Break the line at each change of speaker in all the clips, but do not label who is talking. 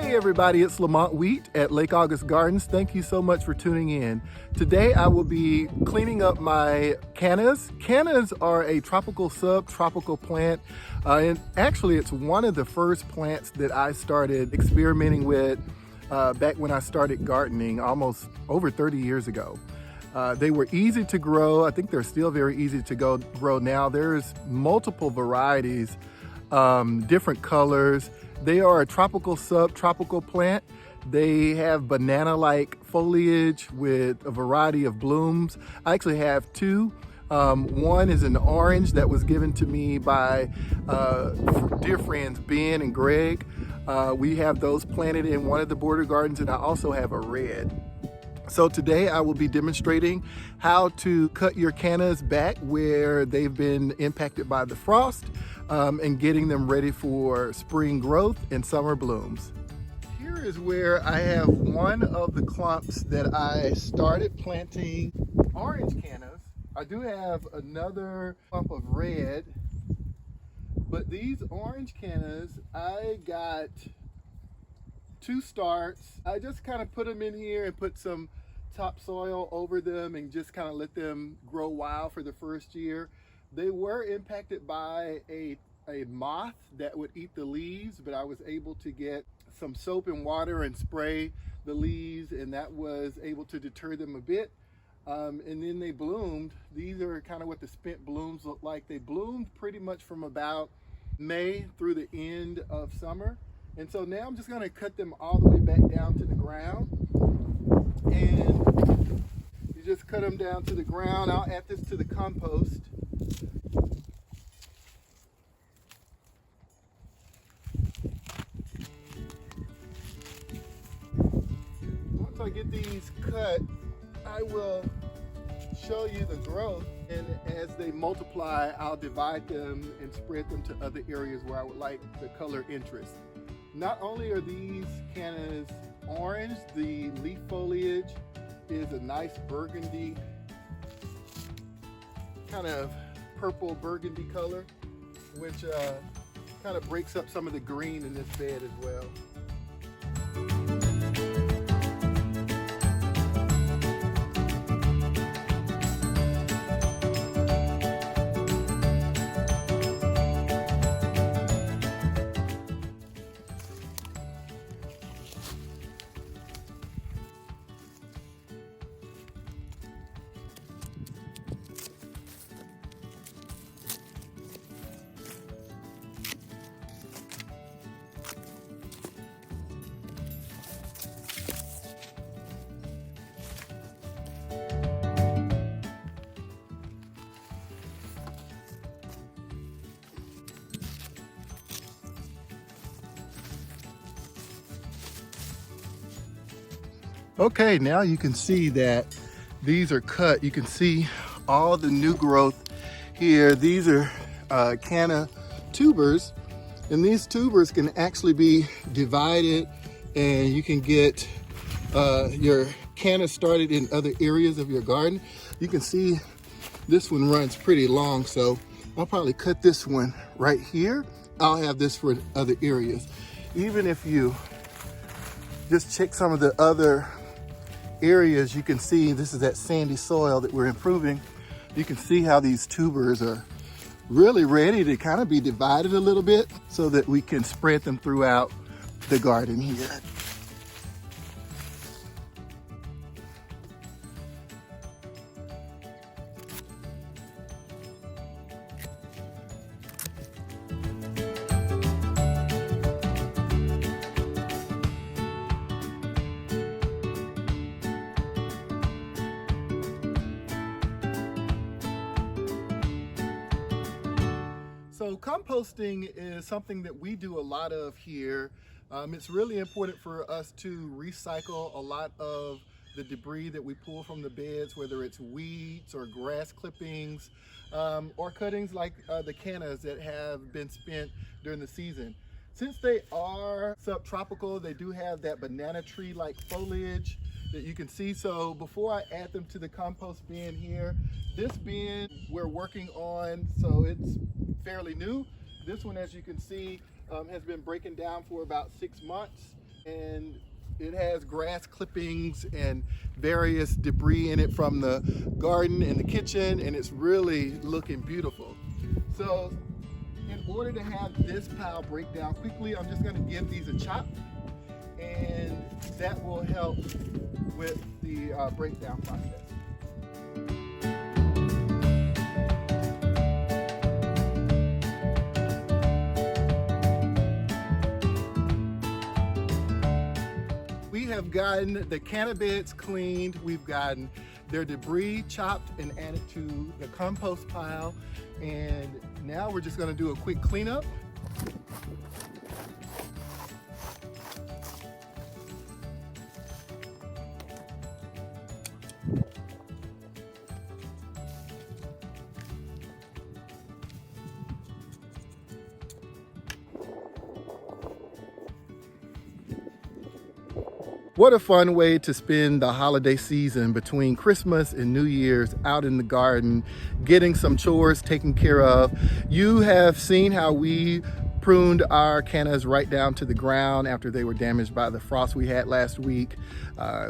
Hey everybody, it's Lamont Wheat at Lake August Gardens. Thank you so much for tuning in. Today I will be cleaning up my cannas. Cannas are a tropical subtropical plant, and actually it's one of the first plants that I started experimenting with back when I started gardening almost over 30 years ago. They were easy to grow. I think they're still very easy to grow now. There's multiple varieties, different colors. They are a tropical subtropical plant. They have banana-like foliage with a variety of blooms. I actually have two. One is an orange that was given to me by dear friends Ben and Greg. We have those planted in one of the border gardens, and I also have a red. So today I will be demonstrating how to cut your cannas back where they've been impacted by the frost, and getting them ready for spring growth and summer blooms. Here is where I have one of the clumps that I started planting orange cannas. I do have another clump of red, but these orange cannas, I got two starts. I just kind of put them in here and put some topsoil over them and just kind of let them grow wild for the first year. They were impacted by a moth that would eat the leaves, but I was able to get some soap and water and spray the leaves, and that was able to deter them a bit. And then they bloomed. These are kind of what the spent blooms look like. They bloomed pretty much from about May through the end of summer. And so now I'm just going to cut them all the way back down to the ground. And you just cut them down to the ground. I'll add this to the compost. Once I get these cut, I will show you the growth, and as they multiply, I'll divide them and spread them to other areas where I would like the color interest. Not only are these cannas orange, the leaf foliage is a nice burgundy, kind of purple burgundy color, which kind of breaks up some of the green in this bed as well. Okay, now you can see that these are cut. You can see all the new growth here. These are Canna Tubers, and these tubers can actually be divided, and you can get your canna started in other areas of your garden. You can see this one runs pretty long, so I'll probably cut this one right here. I'll have this for other areas. Even if you just check some of the other areas, you can see this is that sandy soil that we're improving. You can see how these tubers are really ready to kind of be divided a little bit so that we can spread them throughout the garden here. So composting is something that we do a lot of here. It's really important for us to recycle a lot of the debris that we pull from the beds, whether it's weeds or grass clippings, or cuttings like the cannas that have been spent during the season. Since they are subtropical, they do have that banana tree-like foliage that you can see. So before I add them to the compost bin here, this bin we're working on, so it's fairly new. This one, as you can see, has been breaking down for about 6 months. And it has grass clippings and various debris in it from the garden and the kitchen, and it's really looking beautiful. So in order to have this pile break down quickly, I'm just going to give these a chop, and that will help with the breakdown process. We have gotten the canna beds cleaned, we've gotten their debris chopped and added to the compost pile, and now we're just going to do a quick cleanup. What a fun way to spend the holiday season between Christmas and New Year's out in the garden, getting some chores taken care of. You have seen how we pruned our cannas right down to the ground after they were damaged by the frost we had last week.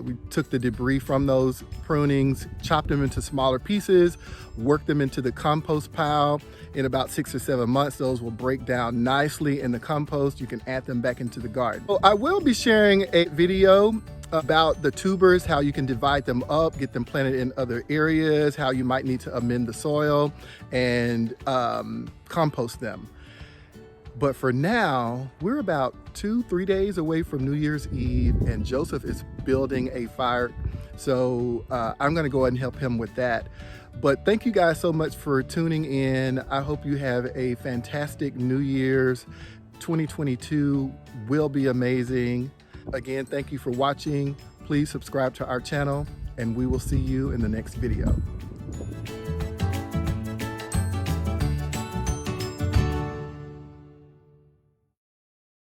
We took the debris from those prunings, chopped them into smaller pieces, worked them into the compost pile. In about 6 or 7 months, those will break down nicely in the compost. You can add them back into the garden. So I will be sharing a video about the tubers, how you can divide them up, get them planted in other areas, how you might need to amend the soil and compost them. But for now, we're about 2-3 days away from New Year's Eve, and Joseph is building a fire. So I'm gonna go ahead and help him with that. But thank you guys so much for tuning in. I hope you have a fantastic New Year's. 2022 will be amazing. Again, thank you for watching. Please subscribe to our channel, and we will see you in the next video.